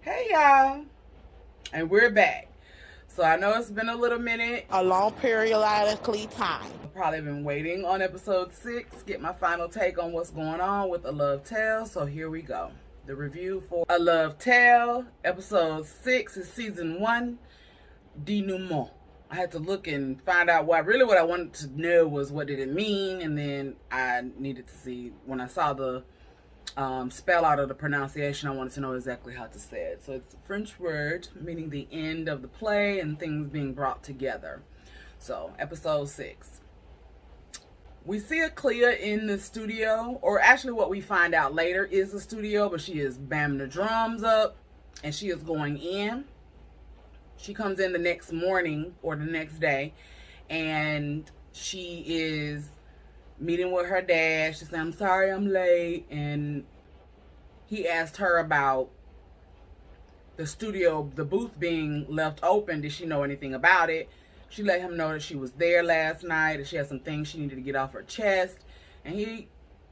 Hey y'all, and we're back. So I know it's been a little minute. A long periodically time. I've probably been waiting on episode 6, get my final take on what's going on with A Love Tale. So here we go. The review for A Love Tale, episode 6 is season 1, Denouement. I had to look and find out what I wanted to know was what did it mean, and then I needed to see, when I saw the spell out of the pronunciation, I wanted to know exactly how to say it. So it's a French word meaning the end of the play and things being brought together. So episode 6, we see a Cleo in the studio, or actually what we find out later is the studio, but she is bamming the drums up and she is going in. She comes in the next morning or the next day, and she is meeting with her dad. She said, "I'm sorry I'm late." And he asked her about the studio, the booth being left open. Did she know anything about it? She let him know that she was there last night, that she had some things she needed to get off her chest. And he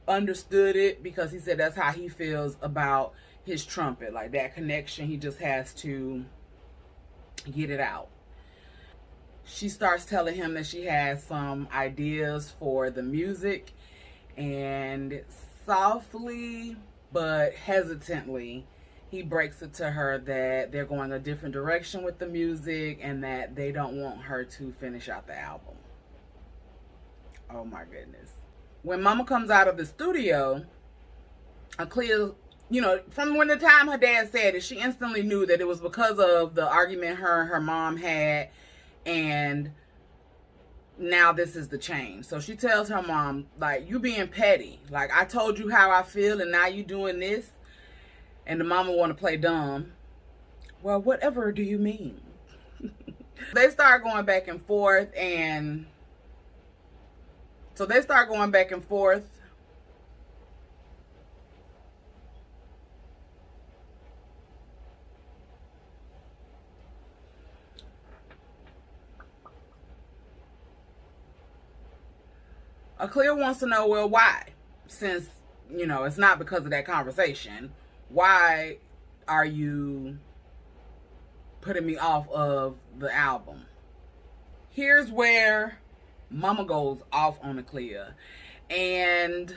understood it because he said that's how he feels about his trumpet. Like that connection, he just has to get it out. She starts telling him that she has some ideas for the music, and softly but hesitantly he breaks it to her that they're going a different direction with the music and that they don't want her to finish out the album. Oh my goodness. When Mama comes out of the studio, Cleo, from when the time her dad said it, she instantly knew that it was because of the argument her and her mom had, and now this is the change. So she tells her mom, like, you being petty. Like, I told you how I feel and now you doing this. And the mama want to play dumb. Well, whatever do you mean? They start going back and forth, and so they start going back and forth. Cleo wants to know, well, why? Since, it's not because of that conversation. Why are you putting me off of the album? Here's where Mama goes off on Cleo. And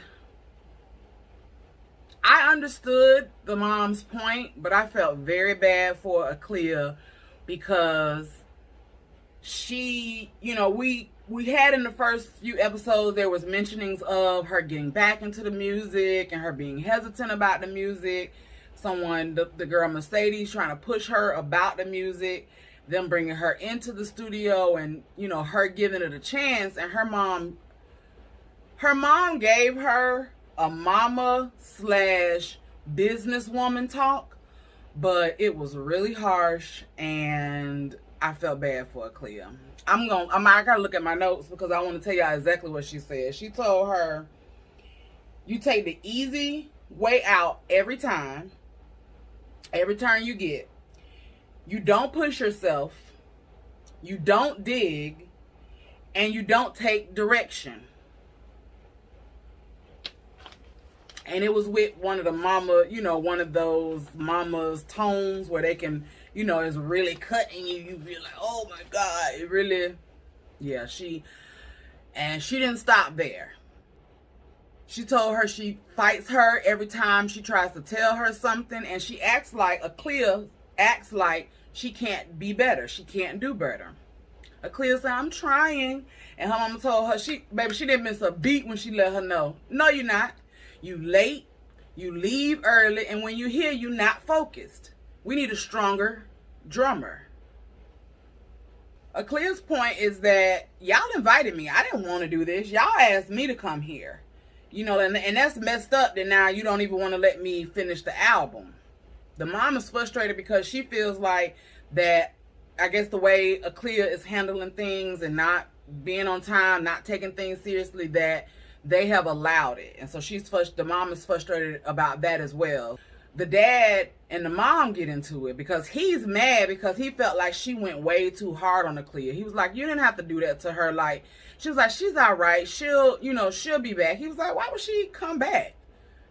I understood the mom's point, but I felt very bad for Cleo because she, we had in the first few episodes, there was mentionings of her getting back into the music and her being hesitant about the music. The girl Mercedes trying to push her about the music, them bringing her into the studio and, her giving it a chance. And her mom gave her a mama / businesswoman talk, but it was really harsh and I felt bad for Cleo. I gotta look at my notes because I want to tell y'all exactly what she said. She told her, you take the easy way out every turn you get. You don't push yourself, you don't dig, and you don't take direction. And it was with one of the one of those mama's tones where they can, it's really cutting you. You feel like, oh my God, it really, yeah, she didn't stop there. She told her she fights her every time she tries to tell her something, and she Cleo acts like she can't be better. She can't do better. Cleo said, I'm trying. And her mama told her, she didn't miss a beat when she let her know. No, you're not. You late, you leave early, and when you here, you not focused. We need a stronger drummer. Cleo's point is that y'all invited me. I didn't want to do this. Y'all asked me to come here. And that's messed up that now you don't even want to let me finish the album. The mom is frustrated because she feels like that, I guess the way Cleo is handling things and not being on time, not taking things seriously, that they have allowed it. And so the mom is frustrated about that as well. The dad and the mom get into it because he's mad because he felt like she went way too hard on Cleo. He was like, you didn't have to do that to her. Like, she was like, she's all right. She'll be back. He was like, why would she come back?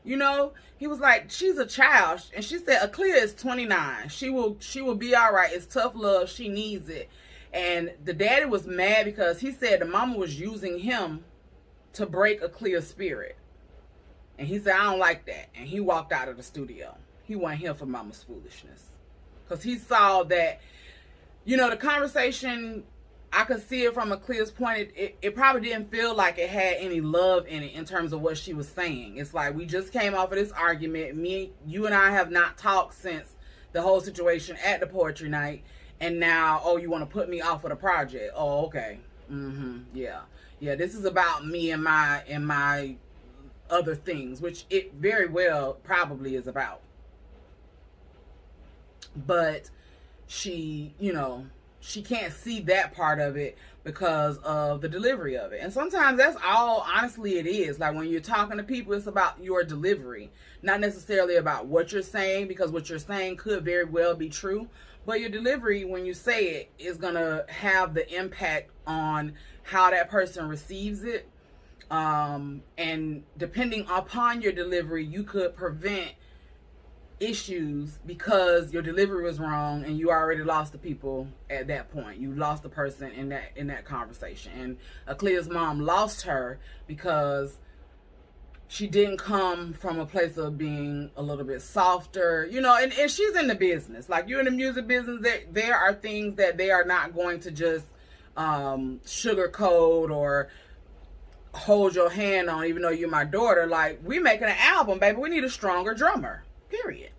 You know, he was like, she's a child. And she said, Cleo is 29. She will be all right. It's tough love. She needs it. And the daddy was mad because he said the mama was using him to break Cleo's spirit. And he said, I don't like that. And he walked out of the studio. He wasn't here for mama's foolishness. Because he saw that, you know, the conversation, I could see it from Cleo's point. It probably didn't feel like it had any love in it in terms of what she was saying. It's like, we just came off of this argument. You and I have not talked since the whole situation at the poetry night. And now, oh, you want to put me off of the project. Oh, okay. Yeah. This is about me and my other things, which it very well probably is about. But she, you know, she can't see that part of it because of the delivery of it. And sometimes that's all, honestly, it is. Like when you're talking to people, it's about your delivery, not necessarily about what you're saying, because what you're saying could very well be true. But your delivery, when you say it, is going to have the impact on how that person receives it. And depending upon your delivery, you could prevent issues because your delivery was wrong and you already lost the people at that point. You lost the person in that conversation. And Cleo's mom lost her because she didn't come from a place of being a little bit softer, you know, and she's in the business. Like, you're in the music business, there are things that they are not going to just sugarcoat or hold your hand on, even though you're my daughter. Like, we making an album, baby. We need a stronger drummer, period.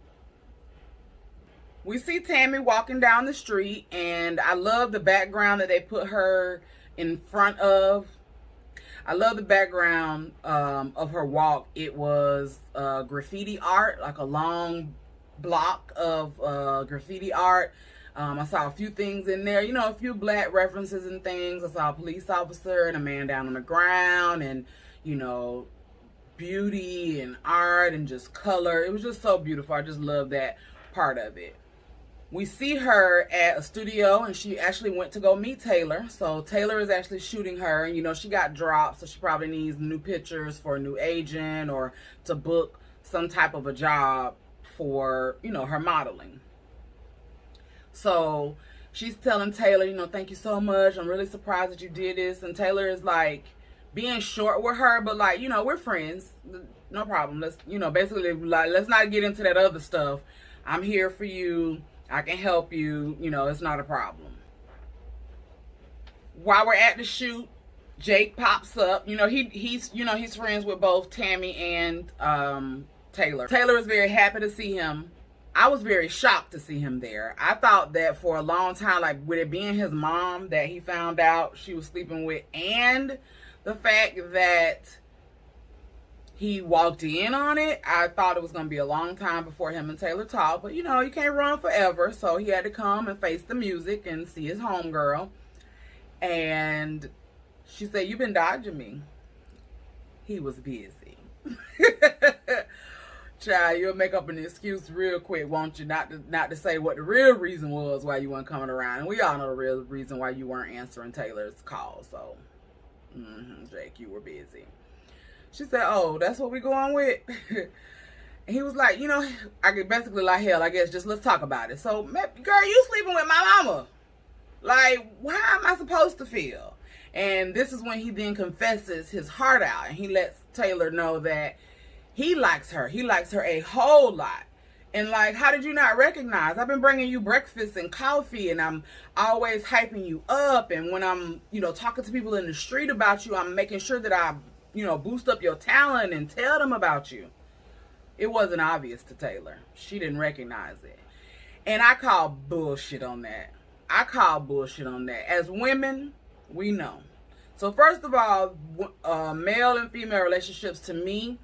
We see Tammy walking down the street, and I love the background that they put her in front of. I love the background of her walk. It was graffiti art, like a long block of graffiti art. I saw a few things in there, you know, a few black references and things. I saw a police officer and a man down on the ground, and, you know, beauty and art and just color. It was just so beautiful. I just love that part of it. We see her at a studio, and she actually went to go meet Taylor. So Taylor is actually shooting her, and, you know, she got dropped, so she probably needs new pictures for a new agent or to book some type of a job for, you know, her modeling. So she's telling Taylor, you know, thank you so much. I'm really surprised that you did this. And Taylor is like being short with her, but like, you know, we're friends. No problem. Let's, you know, basically, like, let's not get into that other stuff. I'm here for you. I can help you. You know, it's not a problem. While we're at the shoot, Jake pops up. You know, he's friends with both Tammy and Taylor. Taylor is very happy to see him. I was very shocked to see him there. I thought that for a long time, like with it being his mom that he found out she was sleeping with, and the fact that he walked in on it, I thought it was going to be a long time before him and Taylor talked. But, you know, you can't run forever. So he had to come and face the music and see his homegirl. And she said, "You've been dodging me." He was busy. Child, you'll make up an excuse real quick, won't you? Not to say what the real reason was why you weren't coming around. And we all know the real reason why you weren't answering Taylor's call. So, Jake, you were busy. She said, "Oh, that's what we going with?" And he was like, "You know, I could basically like, hell, I guess just let's talk about it." So, girl, you sleeping with my mama. Like, how am I supposed to feel? And this is when he then confesses his heart out. And he lets Taylor know that he likes her. He likes her a whole lot. And like, how did you not recognize? I've been bringing you breakfast and coffee, and I'm always hyping you up. And when I'm, you know, talking to people in the street about you, I'm making sure that I, you know, boost up your talent and tell them about you. It wasn't obvious to Taylor. She didn't recognize it. And I call bullshit on that. As women, we know. So first of all, male and female relationships, to me,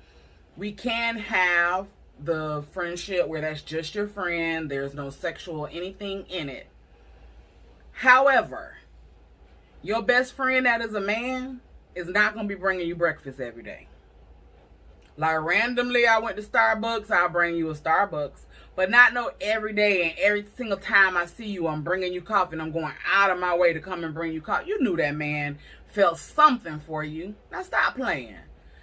we can have the friendship where that's just your friend. There's no sexual anything in it. However, your best friend that is a man is not going to be bringing you breakfast every day. Like, randomly, I went to Starbucks, I'll bring you a Starbucks. But not no every day, and every single time I see you, I'm bringing you coffee, and I'm going out of my way to come and bring you coffee. You knew that man felt something for you. Now stop playing.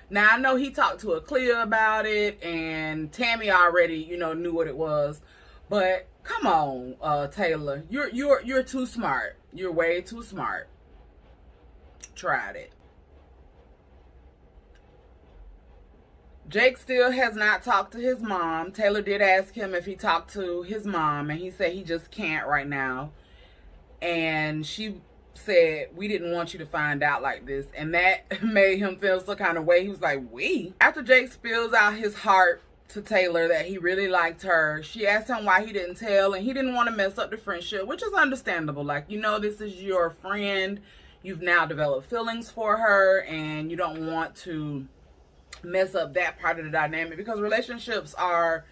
Now, I know he talked to a Cleo about it, and Tammy already, knew what it was. But come on, Taylor, you're too smart. You're way too smart. Tried it. Jake still has not talked to his mom. Taylor did ask him if he talked to his mom, and he said he just can't right now. And she said, we didn't want you to find out like this. And that made him feel some kind of way. He was like, we? After Jake spills out his heart to Taylor that he really liked her, she asked him why he didn't tell, and he didn't want to mess up the friendship, which is understandable. Like, this is your friend. You've now developed feelings for her, and you don't want to mess up that part of the dynamic, because relationships are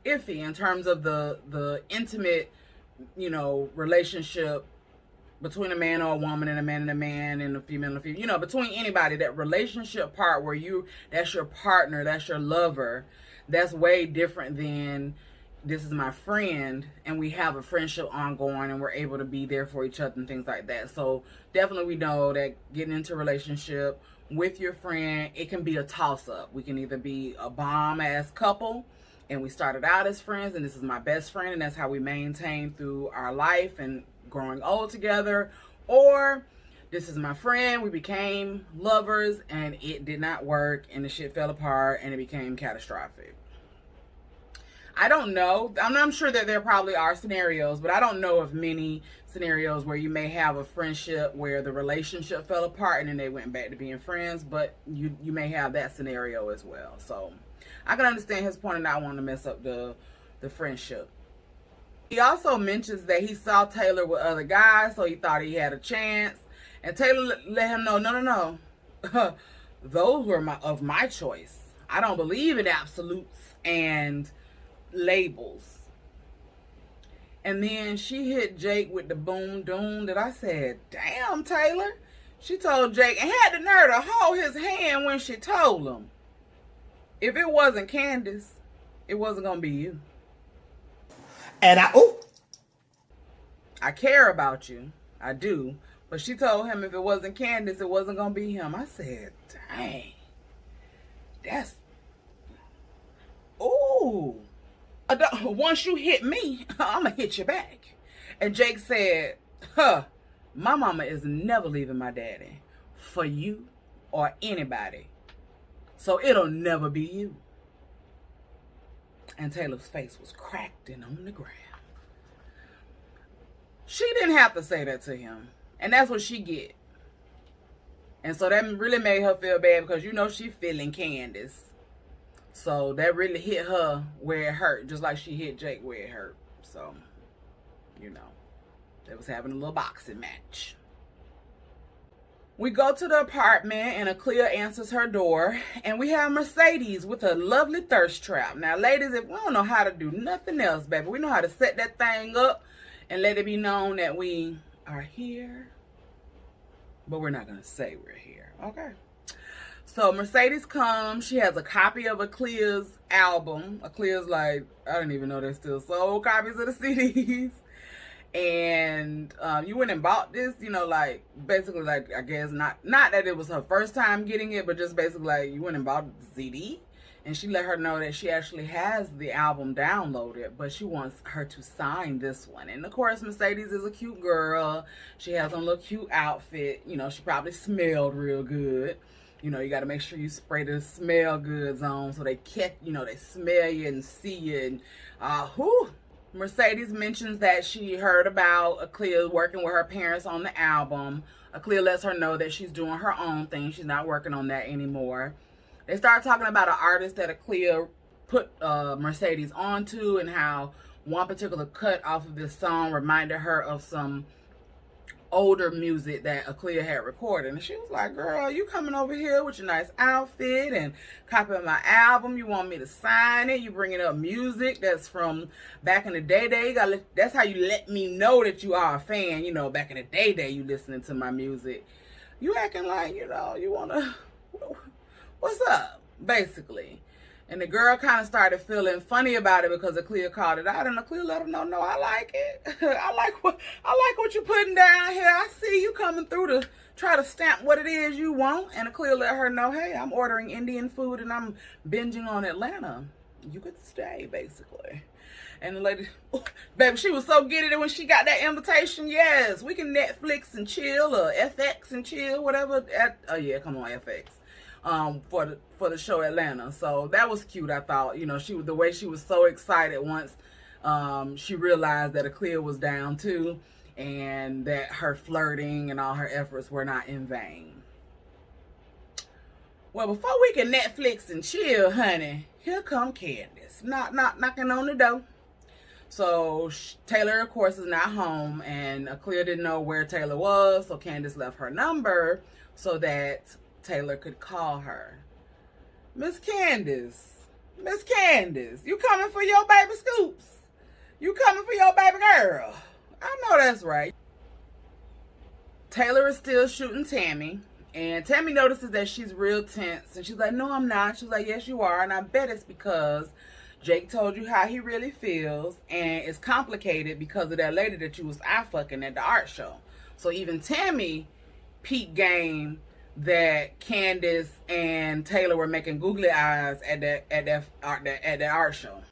iffy in terms of the intimate relationship between a man or a woman, and a man and a man, and a female and a female, between anybody. That relationship part where that's your partner, that's your lover, that's way different than this is my friend and we have a friendship ongoing and we're able to be there for each other and things like that. So definitely we know that getting into a relationship with your friend, it can be a toss-up. We can either be a bomb-ass couple and we started out as friends and this is my best friend and that's how we maintain through our life and growing old together, or this is my friend, we became lovers and it did not work and the shit fell apart and it became catastrophic. I don't know. I'm sure that there probably are scenarios, but I don't know of many scenarios where you may have a friendship where the relationship fell apart and then they went back to being friends, but you may have that scenario as well. So I can understand his point of not wanting to mess up the friendship. He also mentions that he saw Taylor with other guys, so he thought he had a chance. And Taylor let him know, no. Those were of my choice. I don't believe in absolutes and labels. And then she hit Jake with the boom doom that I said, damn, Taylor. She told Jake and had the nerve to hold his hand when she told him, if it wasn't Candace, it wasn't gonna be you. And I care about you, I do, but she told him if it wasn't Candace, it wasn't gonna be him. I said, dang, that's, ooh. Once you hit me, I'm gonna hit you back. And Jake said, my mama is never leaving my daddy for you or anybody. So it'll never be you. And Taylor's face was cracked and on the ground. She didn't have to say that to him. And that's what she get. And so that really made her feel bad because she feeling Candace. So that really hit her where it hurt, just like she hit Jake where it hurt. So, they was having a little boxing match. We go to the apartment and Cleo answers her door. And we have Mercedes with a lovely thirst trap. Now, ladies, if we don't know how to do nothing else, baby, we know how to set that thing up and let it be known that we are here. But we're not going to say we're here, okay? So Mercedes comes. She has a copy of Cleo's album. Cleo's like, I didn't even know they still sold copies of the CDs. And you went and bought this, basically I guess not that it was her first time getting it, but just basically you went and bought the CD. And she let her know that she actually has the album downloaded, but she wants her to sign this one. And of course, Mercedes is a cute girl. She has on a little cute outfit. She probably smelled real good. You got to make sure you spray the smell goods on so they catch, they smell you and see you. And Mercedes mentions that she heard about Cleo working with her parents on the album. Cleo lets her know that she's doing her own thing. She's not working on that anymore. They start talking about an artist that Cleo put Mercedes onto and how one particular cut off of this song reminded her of some older music that Cleo had recorded. And she was like, girl, you coming over here with your nice outfit and copying my album. You want me to sign it. You bringing up music that's from back in the day. That's how you let me know that you are a fan. Back in the day you listening to my music. You acting like, you want to, what's up, basically. And the girl kind of started feeling funny about it because Cleo called it out, and Cleo let her know, no, I like it. I like what you're putting down here. I see you coming through to try to stamp what it is you want. And Cleo let her know, hey, I'm ordering Indian food and I'm binging on Atlanta. You could stay, basically. And the lady, baby, she was so giddy when she got that invitation. Yes, we can Netflix and chill, or FX and chill, whatever. Oh yeah, come on, FX. For the show Atlanta. So that was cute, I thought. You know, the way she was so excited once she realized that Cleo was down too, and that her flirting and all her efforts were not in vain. Well, before we can Netflix and chill, honey, here come Candace, knocking on the door. So Taylor, of course, is not home, and Cleo didn't know where Taylor was, so Candace left her number so that Taylor could call her. Miss Candace, you coming for your baby scoops? You coming for your baby girl? I know that's right. Taylor is still shooting Tammy, and Tammy notices that she's real tense, and she's like, no, I'm not. She's like, yes, you are, and I bet it's because Jake told you how he really feels, and it's complicated because of that lady that you was eye fucking at the art show. So even Tammy peeped game that Candace and Taylor were making googly eyes at that art show.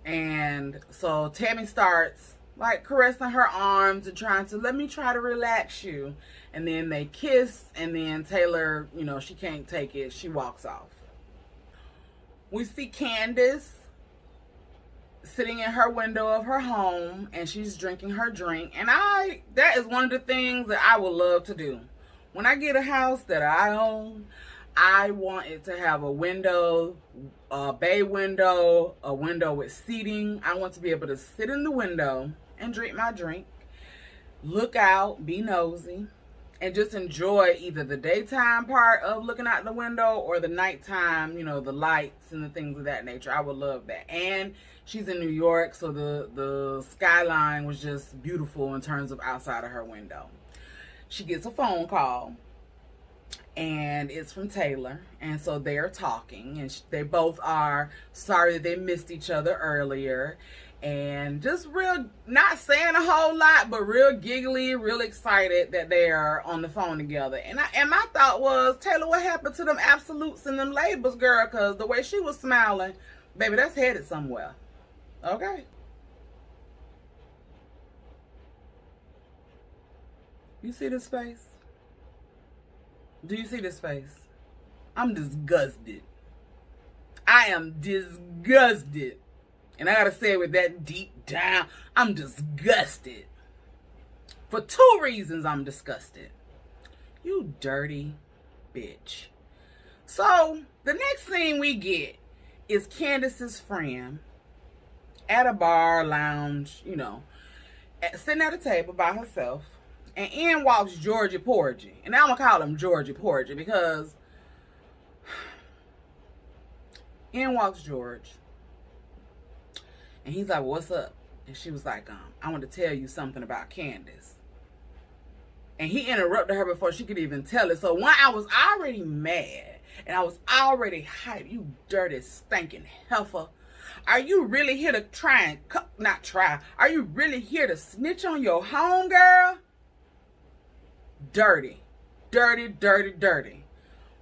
And so Tammy starts like caressing her arms and trying to, let me try to relax you. And then they kiss, and then Taylor, you know, she can't take it. She walks off. We see Candace sitting in her window of her home, and she's drinking her drink. And that is one of the things that I would love to do. When I get a house that I own, I want it to have a window, a bay window, a window with seating. I want to be able to sit in the window and drink my drink, look out, be nosy, and just enjoy either the daytime part of looking out the window or the nighttime, you know, the lights and the things of that nature. I would love that. And she's in New York, so the skyline was just beautiful in terms of outside of her window. She gets a phone call, and it's from Taylor. And so they're talking, and they both are sorry that they missed each other earlier. And just real, not saying a whole lot, but real giggly, real excited that they are on the phone together. And my thought was, Taylor, what happened to them absolutes and them labels, girl? Because the way she was smiling, baby, that's headed somewhere. Okay. You see this face? Do you see this face? I'm disgusted. I am disgusted. And I gotta say it with that deep down, I'm disgusted. For 2 reasons I'm disgusted. You dirty bitch. So, the next scene we get is Candace's friend at a bar, lounge, you know, sitting at a table by herself. And in walks Georgie Porgy. And I'm gonna call him Georgie Porgy because in walks George. And he's like, what's up? And she was like, I want to tell you something about Candace. And he interrupted her before she could even tell it. So one, I was already mad. And I was already hyped. You dirty, stinking heifer. Are you really here to are you really here to snitch on your home, girl? Dirty. Dirty, dirty, dirty.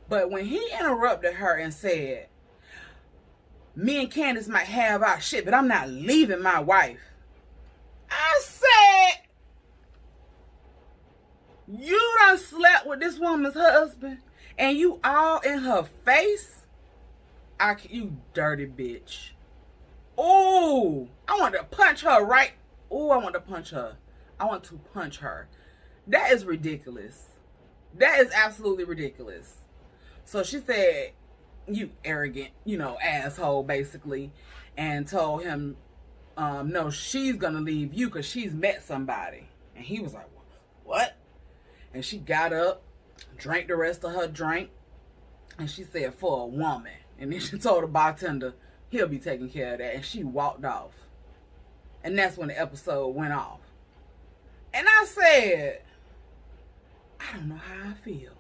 But when he interrupted her and said, me and Candace might have our shit, but I'm not leaving my wife. I said, you done slept with this woman's husband, and you all in her face? You dirty bitch. Oh, I want to punch her right. Oh, I want to punch her. I want to punch her. That is ridiculous. That is absolutely ridiculous. So she said, you arrogant, you know, asshole, basically, and told him, no, she's gonna leave you because she's met somebody. And he was like, what? And she got up, drank the rest of her drink, and she said, for a woman. And then she told the bartender, he'll be taking care of that. And she walked off. And that's when the episode went off. And I said, I don't know how I feel.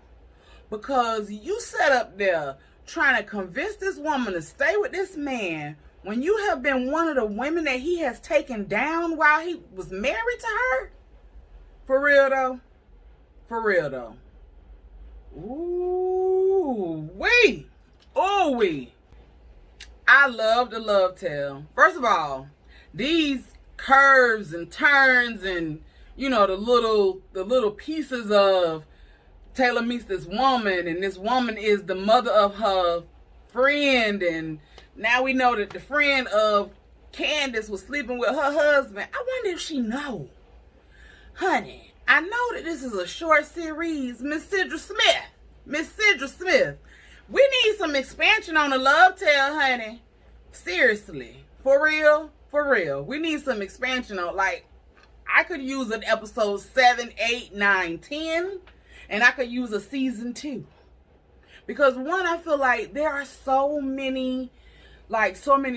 because you sat up there trying to convince this woman to stay with this man when you have been one of the women that he has taken down while he was married to her? For real though? For real though. Ooh, wee. Oh, wee. I love the love tale. First of all, these curves and turns and, you know, the little pieces of Taylor meets this woman, and this woman is the mother of her friend, and now we know that the friend of Candace was sleeping with her husband. I wonder if she know. Honey, I know that this is a short series. Miss Sidra Smith, we need some expansion on the love tale, honey. Seriously. For real. We need some expansion on, like, I could use an episode 7, 8, 9, 10, and I could use a season 2. Because one, I feel like there are so many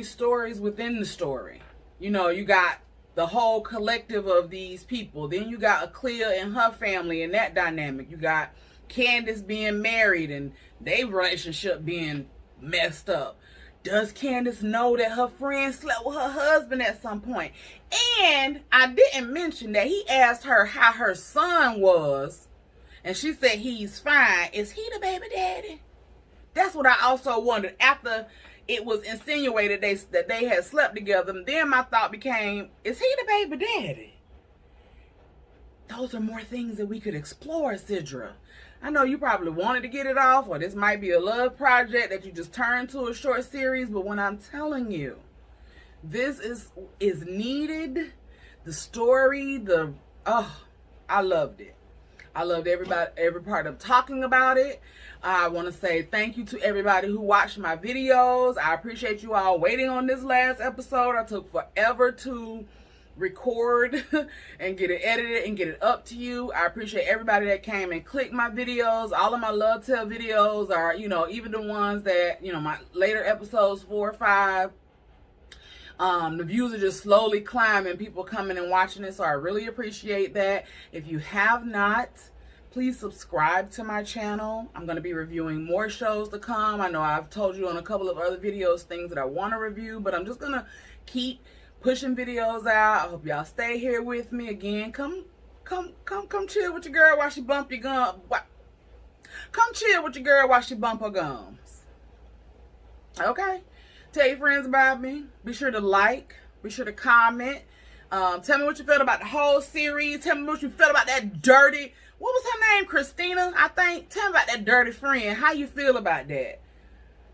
stories within the story. You know, you got the whole collective of these people. Then you got a Cleo and her family and that dynamic. You got Candace being married and their relationship being messed up. Does Candace know that her friend slept with her husband at some point? And I didn't mention that he asked her how her son was, and she said he's fine. Is he the baby daddy? That's what I also wondered after it was insinuated that they had slept together. And then my thought became, is he the baby daddy? Those are more things that we could explore, Sidra. I know you probably wanted to get it off, or this might be a love project that you just turned to a short series, but when I'm telling you, this is needed. The story, I loved it. I loved every part of talking about it. I want to say thank you to everybody who watched my videos. I appreciate you all waiting on this last episode. I took forever to record and get it edited and get it up to you. I appreciate everybody that came and clicked my videos. All of my love tale videos are, you know, even the ones that, you know, my later episodes 4 or 5, the views are just slowly climbing, people coming and watching it, so I really appreciate that. If you have not, please subscribe to my channel. I'm going to be reviewing more shows to come. I know I've told you on a couple of other videos things that I want to review, but I'm just going to keep pushing videos out. I hope y'all stay here with me. Again, come chill with your girl while she bump your gum. Come chill with your girl while she bump her gums. Okay? Tell your friends about me. Be sure to like. Be sure to comment. Tell me what you felt about the whole series. Tell me what you felt about that dirty, what was her name? Christina, I think. Tell me about that dirty friend. How you feel about that?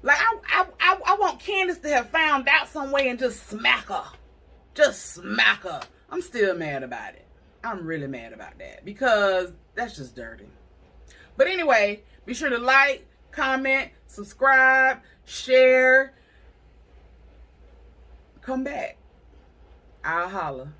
Like, I want Candace to have found out some way and just smack her. Just smack her. I'm still mad about it. I'm really mad about that because that's just dirty. But anyway, be sure to like, comment, subscribe, share. Come back. I'll holler.